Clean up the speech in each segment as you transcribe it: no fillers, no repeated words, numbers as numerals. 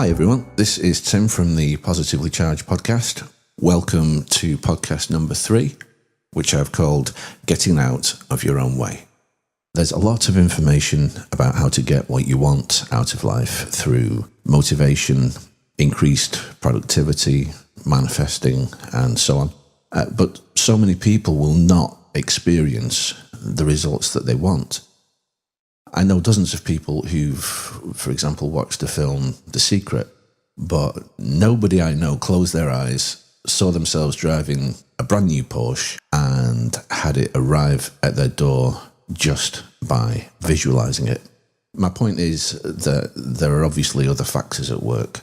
Hi everyone, this is Tim from the Positively Charged podcast. Welcome to podcast number 3, which I've called Getting Out of Your Own Way. There's a lot of information about how to get what you want out of life through motivation, increased productivity, manifesting, and so on. But so many people will not experience the results that they want. I know dozens of people who've, for example, watched the film The Secret, but nobody I know closed their eyes, saw themselves driving a brand new Porsche and had it arrive at their door just by visualizing it. My point is that there are obviously other factors at work.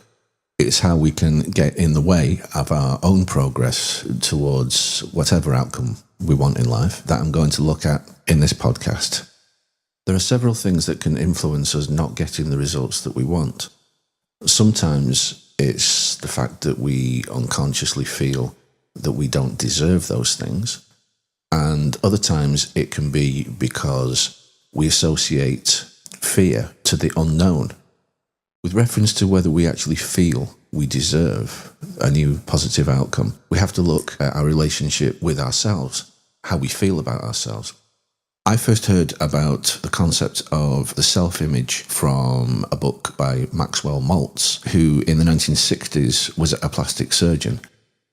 It's how we can get in the way of our own progress towards whatever outcome we want in life that I'm going to look at in this podcast. There are several things that can influence us not getting the results that we want. Sometimes it's the fact that we unconsciously feel that we don't deserve those things. And other times it can be because we associate fear to the unknown. With reference to whether we actually feel we deserve a new positive outcome, we have to look at our relationship with ourselves, how we feel about ourselves. I first heard about the concept of the self-image from a book by Maxwell Maltz, who in the 1960s was a plastic surgeon.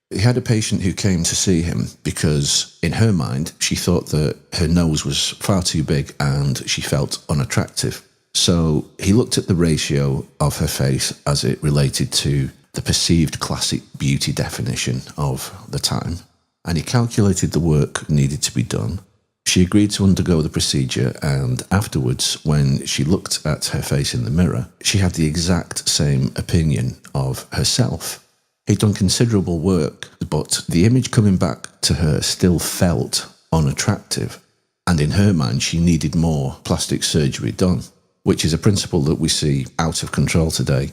He had a patient who came to see him because in her mind, she thought that her nose was far too big and she felt unattractive. So he looked at the ratio of her face as it related to the perceived classic beauty definition of the time, and he calculated the work needed to be done. She agreed to undergo the procedure, and afterwards, when she looked at her face in the mirror, she had the exact same opinion of herself. He'd done considerable work, but the image coming back to her still felt unattractive, and in her mind she needed more plastic surgery done, which is a principle that we see out of control today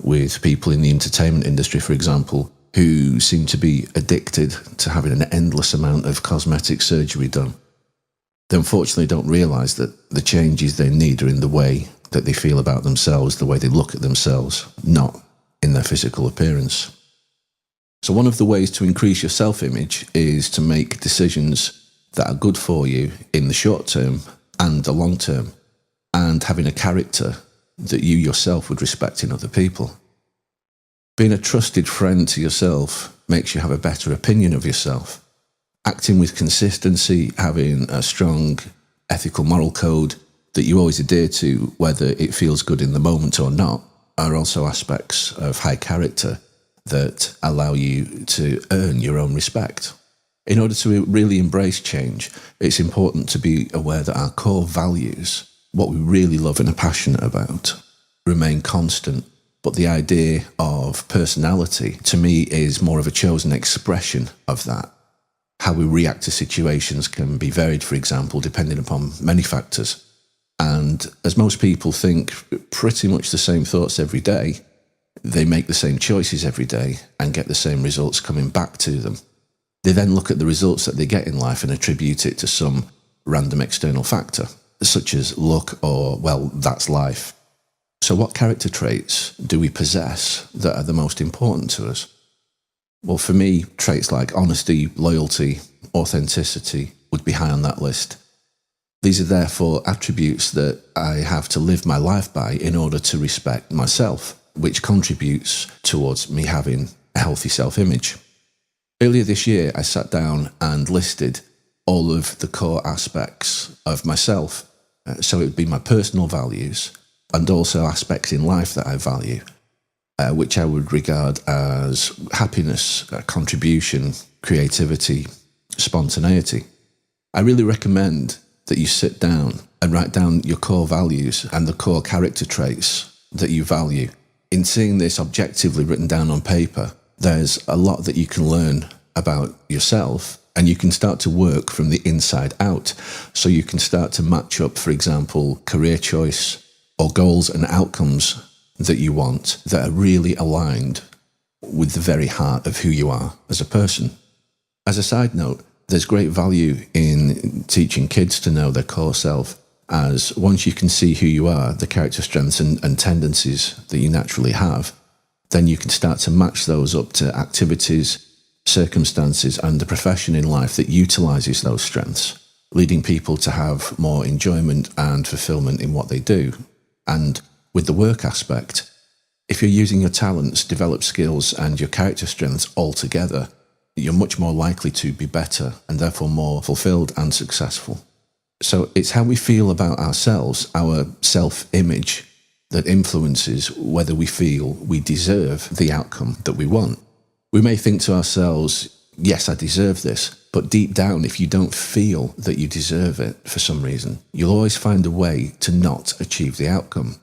with people in the entertainment industry, for example, who seem to be addicted to having an endless amount of cosmetic surgery done. They unfortunately don't realise that the changes they need are in the way that they feel about themselves, the way they look at themselves, not in their physical appearance. So one of the ways to increase your self-image is to make decisions that are good for you in the short term and the long term, and having a character that you yourself would respect in other people. Being a trusted friend to yourself makes you have a better opinion of yourself. Acting with consistency, having a strong ethical moral code that you always adhere to, whether it feels good in the moment or not, are also aspects of high character that allow you to earn your own respect. In order to really embrace change, it's important to be aware that our core values, what we really love and are passionate about, remain constant. But the idea of personality, to me, is more of a chosen expression of that. How we react to situations can be varied, for example, depending upon many factors. And as most people think pretty much the same thoughts every day, they make the same choices every day and get the same results coming back to them. They then look at the results that they get in life and attribute it to some random external factor, such as luck or, well, that's life. So what character traits do we possess that are the most important to us? Well, for me, traits like honesty, loyalty, authenticity would be high on that list. These are therefore attributes that I have to live my life by in order to respect myself, which contributes towards me having a healthy self-image. Earlier this year, I sat down and listed all of the core aspects of myself. So it would be my personal values and also aspects in life that I value. Which I would regard as happiness, contribution, creativity, spontaneity. I really recommend that you sit down and write down your core values and the core character traits that you value. In seeing this objectively written down on paper, there's a lot that you can learn about yourself, and you can start to work from the inside out. So you can start to match up, for example, career choice or goals and outcomes that you want that are really aligned with the very heart of who you are as a person. As a side note, there's great value in teaching kids to know their core self, as once you can see who you are, the character strengths and tendencies that you naturally have, then you can start to match those up to activities, circumstances, and the profession in life that utilises those strengths, leading people to have more enjoyment and fulfilment in what they do. And with the work aspect, if you're using your talents, developed skills, and your character strengths all together, you're much more likely to be better and therefore more fulfilled and successful. So it's how we feel about ourselves, our self-image, that influences whether we feel we deserve the outcome that we want. We may think to ourselves, yes, I deserve this, but deep down, if you don't feel that you deserve it for some reason, you'll always find a way to not achieve the outcome.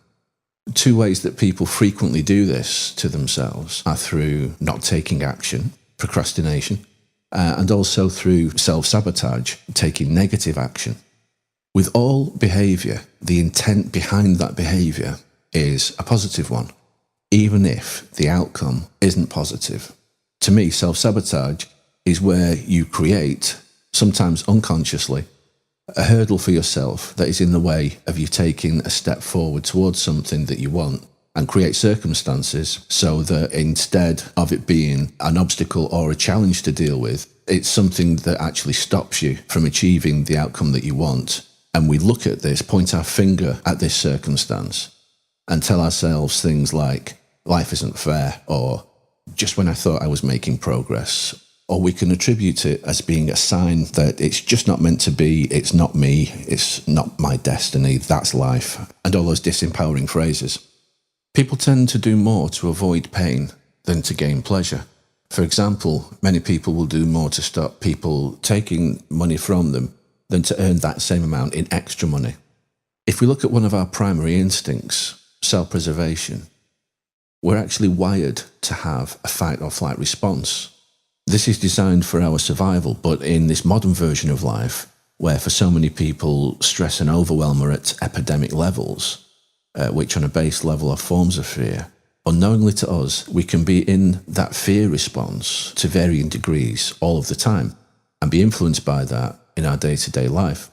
Two ways that people frequently do this to themselves are through not taking action, procrastination, and also through self-sabotage, taking negative action. With all behaviour, the intent behind that behaviour is a positive one, even if the outcome isn't positive. To me, self-sabotage is where you create, sometimes unconsciously, a hurdle for yourself that is in the way of you taking a step forward towards something that you want, and create circumstances so that instead of it being an obstacle or a challenge to deal with, it's something that actually stops you from achieving the outcome that you want. And we look at this, point our finger at this circumstance, and tell ourselves things like, life isn't fair, or just when I thought I was making progress. Or we can attribute it as being a sign that it's just not meant to be, it's not me, it's not my destiny, that's life, and all those disempowering phrases. People tend to do more to avoid pain than to gain pleasure. For example, many people will do more to stop people taking money from them than to earn that same amount in extra money. If we look at one of our primary instincts, self-preservation, we're actually wired to have a fight or flight response. This is designed for our survival, but in this modern version of life, where for so many people stress and overwhelm are at epidemic levels, which on a base level are forms of fear, unknowingly to us, we can be in that fear response to varying degrees all of the time and be influenced by that in our day-to-day life.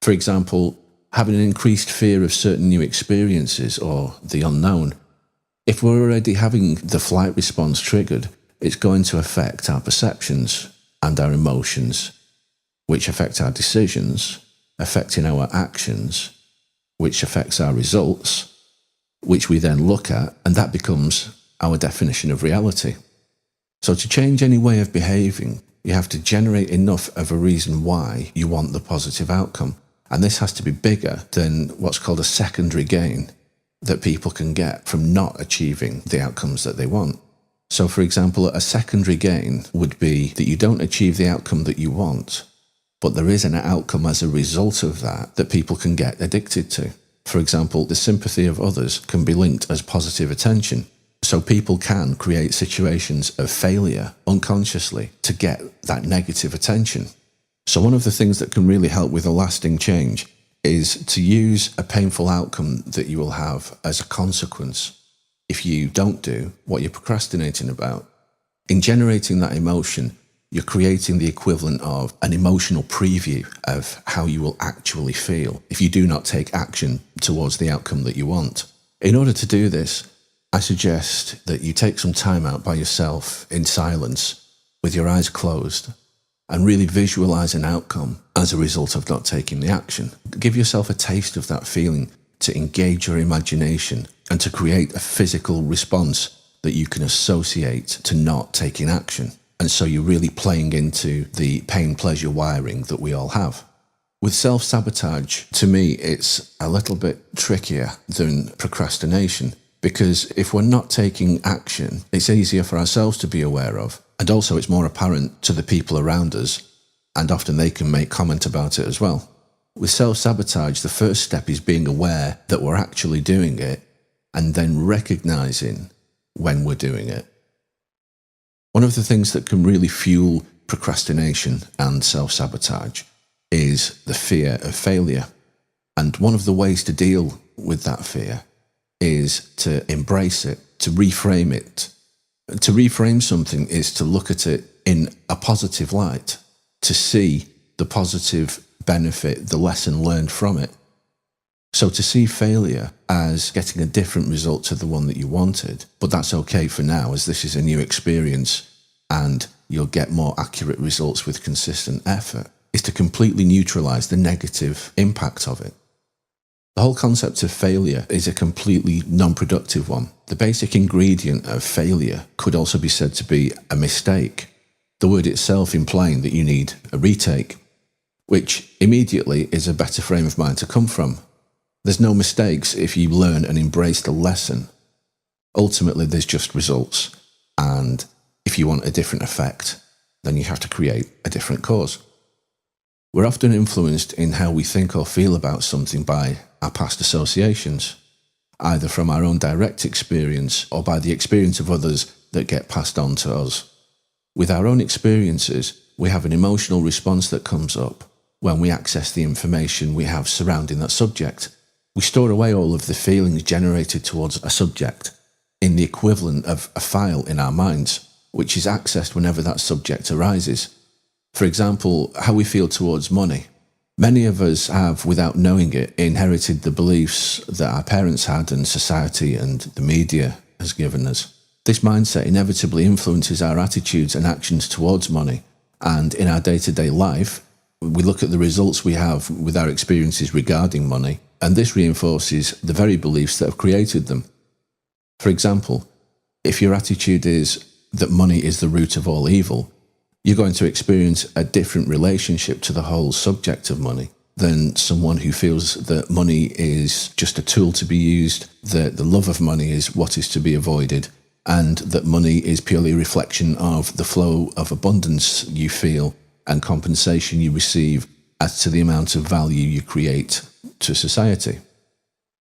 For example, having an increased fear of certain new experiences or the unknown. If we're already having the flight response triggered, it's going to affect our perceptions and our emotions, which affect our decisions, affecting our actions, which affects our results, which we then look at, and that becomes our definition of reality. So to change any way of behaving, you have to generate enough of a reason why you want the positive outcome. And this has to be bigger than what's called a secondary gain that people can get from not achieving the outcomes that they want. So for example, a secondary gain would be that you don't achieve the outcome that you want, but there is an outcome as a result of that people can get addicted to. For example, the sympathy of others can be linked as positive attention. So people can create situations of failure unconsciously to get that negative attention. So one of the things that can really help with a lasting change is to use a painful outcome that you will have as a consequence if you don't do what you're procrastinating about. In generating that emotion, you're creating the equivalent of an emotional preview of how you will actually feel if you do not take action towards the outcome that you want. In order to do this, I suggest that you take some time out by yourself in silence with your eyes closed and really visualize an outcome as a result of not taking the action. Give yourself a taste of that feeling to engage your imagination and to create a physical response that you can associate to not taking action. And so you're really playing into the pain-pleasure wiring that we all have. With self-sabotage, to me, it's a little bit trickier than procrastination, because if we're not taking action, it's easier for ourselves to be aware of. And also it's more apparent to the people around us, and often they can make comment about it as well. With self-sabotage, the first step is being aware that we're actually doing it, and then recognizing when we're doing it. One of the things that can really fuel procrastination and self-sabotage is the fear of failure. And one of the ways to deal with that fear is to embrace it, to reframe it. To reframe something is to look at it in a positive light, to see the positive benefit, the lesson learned from it. So to see failure as getting a different result to the one that you wanted, but that's okay for now as this is a new experience and you'll get more accurate results with consistent effort, is to completely neutralize the negative impact of it. The whole concept of failure is a completely non-productive one. The basic ingredient of failure could also be said to be a mistake, the word itself implying that you need a retake, which immediately is a better frame of mind to come from. There's no mistakes if you learn and embrace the lesson. Ultimately, there's just results. And if you want a different effect, then you have to create a different cause. We're often influenced in how we think or feel about something by our past associations, either from our own direct experience or by the experience of others that get passed on to us. With our own experiences, we have an emotional response that comes up when we access the information we have surrounding that subject. We store away all of the feelings generated towards a subject in the equivalent of a file in our minds, which is accessed whenever that subject arises. For example, how we feel towards money. Many of us have, without knowing it, inherited the beliefs that our parents had and society and the media has given us. This mindset inevitably influences our attitudes and actions towards money, and in our day-to-day life, we look at the results we have with our experiences regarding money, and this reinforces the very beliefs that have created them. For example, if your attitude is that money is the root of all evil, you're going to experience a different relationship to the whole subject of money than someone who feels that money is just a tool to be used, that the love of money is what is to be avoided, and that money is purely a reflection of the flow of abundance you feel and compensation you receive as to the amount of value you create to society.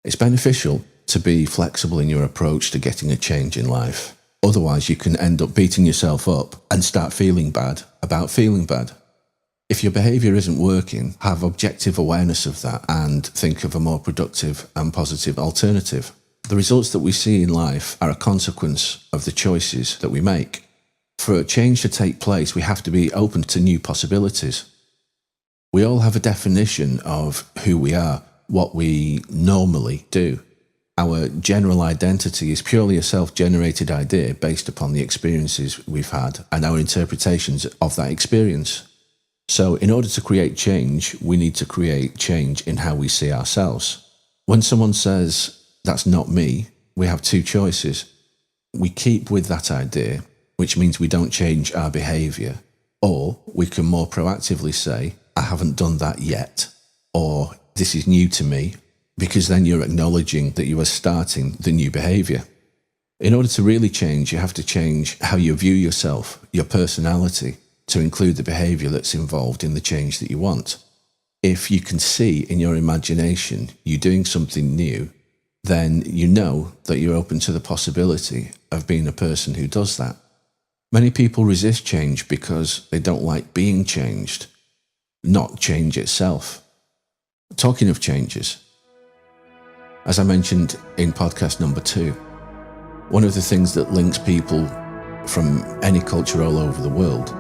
It's beneficial to be flexible in your approach to getting a change in life. Otherwise, you can end up beating yourself up and start feeling bad about feeling bad. If your behaviour isn't working, have objective awareness of that and think of a more productive and positive alternative. The results that we see in life are a consequence of the choices that we make. For a change to take place, we have to be open to new possibilities. We all have a definition of who we are, what we normally do. Our general identity is purely a self-generated idea based upon the experiences we've had and our interpretations of that experience. So in order to create change, we need to create change in how we see ourselves. When someone says, "That's not me," we have two choices. We keep with that idea, which means we don't change our behaviour, or we can more proactively say, "I haven't done that yet," or "This is new to me," because then you're acknowledging that you are starting the new behaviour. In order to really change, you have to change how you view yourself, your personality, to include the behaviour that's involved in the change that you want. If you can see in your imagination you doing something new, then you know that you're open to the possibility of being a person who does that. Many people resist change because they don't like being changed, not change itself. Talking of changes, as I mentioned in podcast number 2, one of the things that links people from any culture all over the world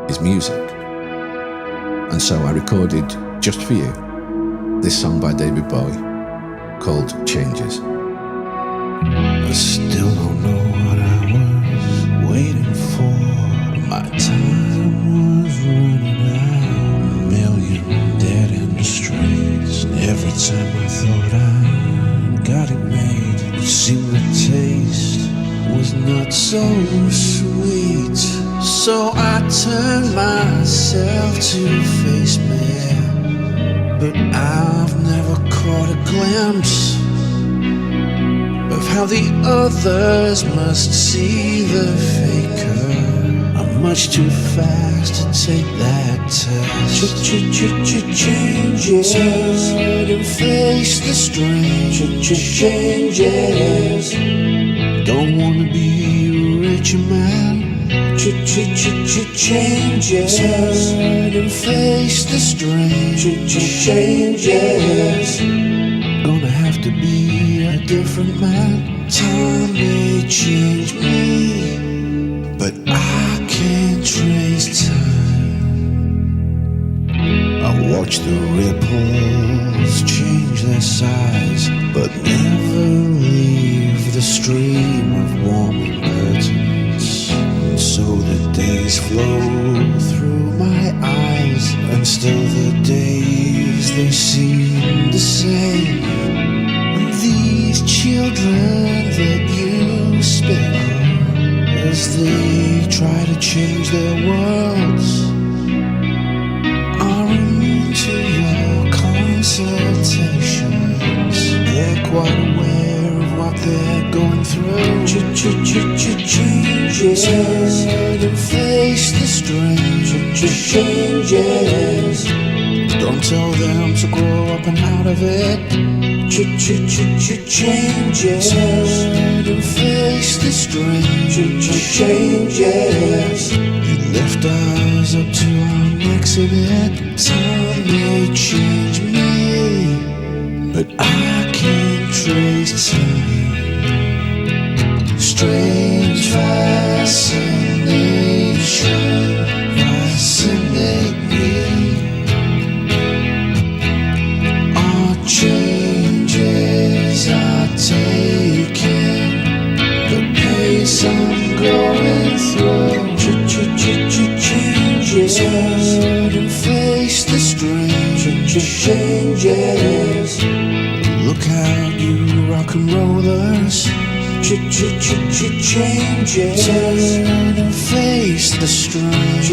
is music. And so I recorded, just for you, this song by David Bowie called Changes. I still don't know what I was waiting for. My time was running out. A million dead end streets. Every time I thought I got it made, it seemed the taste was not so sweet. So I turned myself to face me, but I've never caught a glimpse of how the others must see the faker. I'm much too fast to take that test. Changes, turn and face the strange. Changes, don't wanna be a richer man. Changes, turn and face the strange. Changes, gonna have to be a different man. Time may change me, but I can't trace time. I watch the ripples change their the same. And these children that you spit on as they try to change their worlds are immune to your consultations. They're quite aware of what they're going through. Changes and face the strange. Changes. Don't tell them to grow up and out of it. Changes and face the strange. Changes. It left us up to our necks in it. Time may change me, but I can't trace time. Strange fascination fascinate me. Our changes are taken, the pace I'm going through. Changes and face the strange. Changes. Look out, you rock and rollers. Changes and face the strange.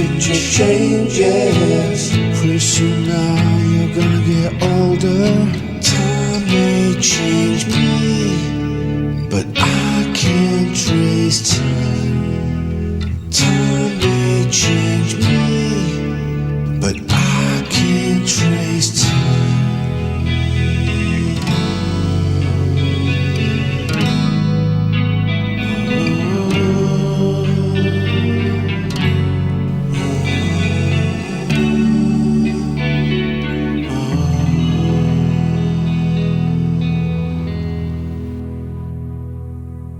Changes. Pretty soon now you're gonna get older. Time may change me, but I can't trace time. Time may change me, but I can't trace time.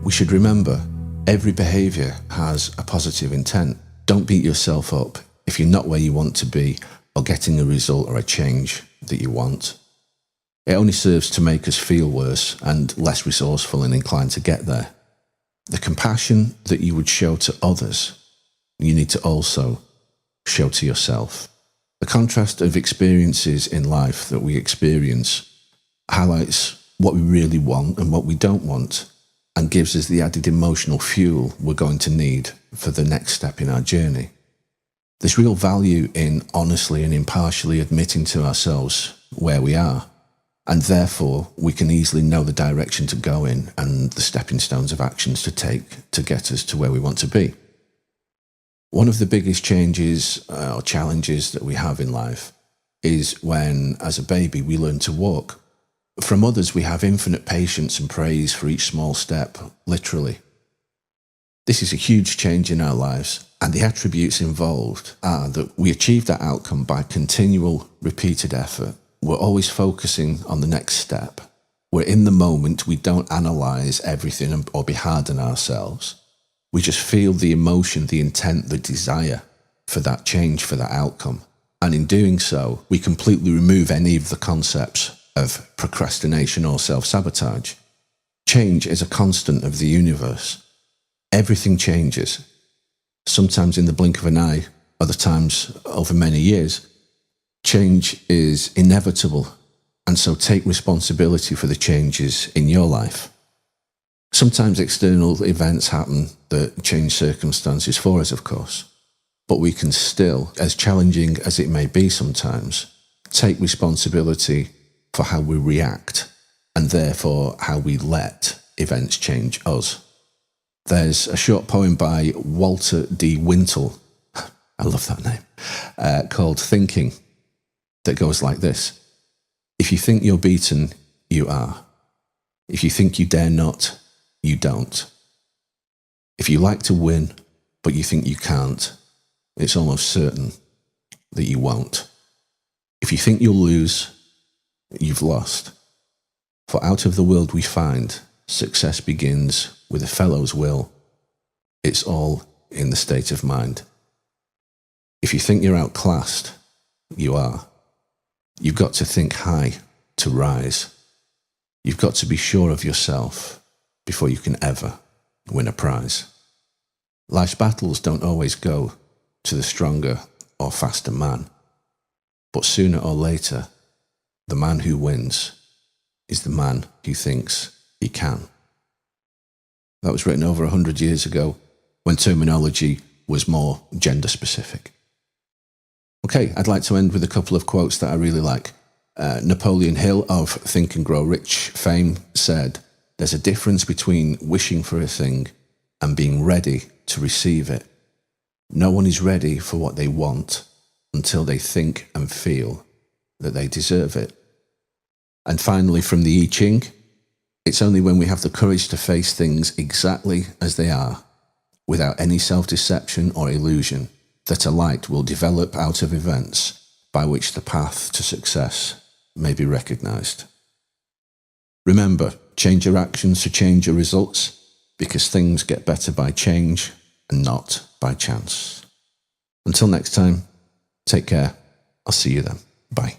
We should remember, every behaviour has a positive intent. Don't beat yourself up if you're not where you want to be or getting a result or a change that you want. It only serves to make us feel worse and less resourceful and inclined to get there. The compassion that you would show to others, you need to also show to yourself. The contrast of experiences in life that we experience highlights what we really want and what we don't want, and gives us the added emotional fuel we're going to need for the next step in our journey. There's real value in honestly and impartially admitting to ourselves where we are, and therefore we can easily know the direction to go in and the stepping stones of actions to take to get us to where we want to be. One of the biggest changes or challenges that we have in life is when, as a baby, we learn to walk. From others, we have infinite patience and praise for each small step, literally. This is a huge change in our lives, and the attributes involved are that we achieve that outcome by continual, repeated effort. We're always focusing on the next step. We're in the moment, we don't analyse everything or be hard on ourselves. We just feel the emotion, the intent, the desire for that change, for that outcome. And in doing so, we completely remove any of the concepts of procrastination or self-sabotage. Change is a constant of the universe. Everything changes, sometimes in the blink of an eye, other times over many years. Change is inevitable, and so take responsibility for the changes in your life. Sometimes external events happen that change circumstances for us, of course, but we can still, as challenging as it may be sometimes, take responsibility for how we react, and therefore how we let events change us. There's a short poem by Walter D. Wintle, I love that name, called Thinking, that goes like this. If you think you're beaten, you are. If you think you dare not, you don't. If you like to win, but you think you can't, it's almost certain that you won't. If you think you'll lose, you've lost. For out of the world we find, success begins with a fellow's will. It's all in the state of mind. If you think you're outclassed, you are. You've got to think high to rise. You've got to be sure of yourself before you can ever win a prize. Life's battles don't always go to the stronger or faster man, but sooner or later, The man who wins is the man who thinks he can. That was written over 100 years ago when terminology was more gender specific. Okay, I'd like to end with a couple of quotes that I really like. Napoleon Hill of Think and Grow Rich fame said, "There's a difference between wishing for a thing and being ready to receive it. No one is ready for what they want until they think and feel that they deserve it." And finally, from the I Ching, it's only when we have the courage to face things exactly as they are, without any self-deception or illusion, that a light will develop out of events by which the path to success may be recognized. Remember, change your actions to change your results, because things get better by change and not by chance. Until next time, take care. I'll see you then. Bye.